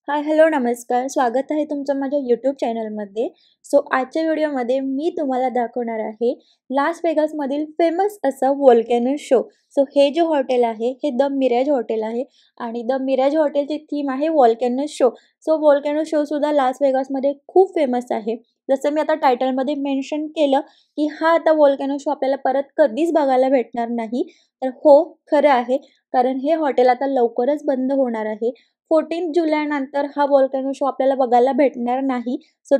हाय, hello, नमस्कार. स्वागत आहे तुमचं माझ्या यूट्यूब चॅनलमध्ये. आजच्या व्हिडिओमध्ये मी तुम्हाला दाखवणार आहे लास वेगासमधील फेमस असा व्होल्कॅनो शो. हे जे हॉटेल आहे हे द मिराज हॉटेल आहे आणि द मिराज हॉटेलची थीम आहे व्होल्कॅनो शो. व्होल्कॅनो शोसुद्धा लास वेगासमध्ये खूप फेमस आहे. जसं मी आता टायटलमध्ये मेन्शन केलं, की हा आता व्होल्कॅनो शो आपल्याला परत कधीच बघायला भेटणार नाही. तर हो, खरं आहे. कारण हे हॉटेल आता लवकरच बंद होणार आहे. 14 जुलैनंतर हा व्होल्कॅनो शो आपल्याला बघायला भेटणार नाही.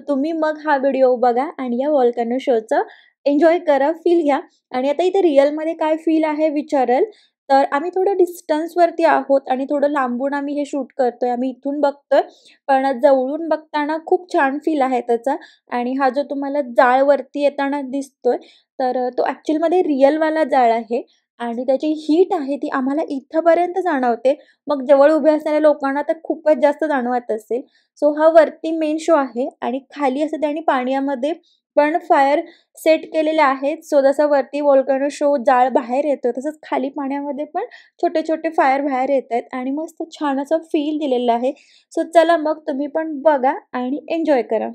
तुम्ही मग हा व्हिडिओ बघा आणि या व्होल्कॅनो शोचं एन्जॉय करा, फील घ्या. आणि आता इथे रिअलमध्ये काय फील आहे विचाराल, तर आम्ही थोडं डिस्टन्सवरती आहोत आणि थोडं लांबून आम्ही हे शूट करतोय. आम्ही इथून बघतोय, पण जवळून बघताना खूप छान फील आहे त्याचा. आणि हा जो तुम्हाला जाळ वरती येताना दिसतोय, तर तो ॲक्चुअलमध्ये रिअलवाला जाळ आहे आणि त्याची हीट आहे ती आम्हाला इथपर्यंत जाणवते. मग जवळ उभे असणाऱ्या लोकांना तर खूपच जास्त जाणवत असेल. हा वरती मेन शो आहे आणि खाली असं त्यांनी पाण्यामध्ये पण फायर सेट केलेले आहेत. जसं वरती व्होल्कॅनो शो जाळ बाहेर येतो, तसंच खाली पाण्यामध्ये पण छोटे-छोटे फायर बाहेर येतायत आणि मस्त छान असं फील दिलेलं आहे. चला मग तुम्ही पण बघा आणि एन्जॉय करा.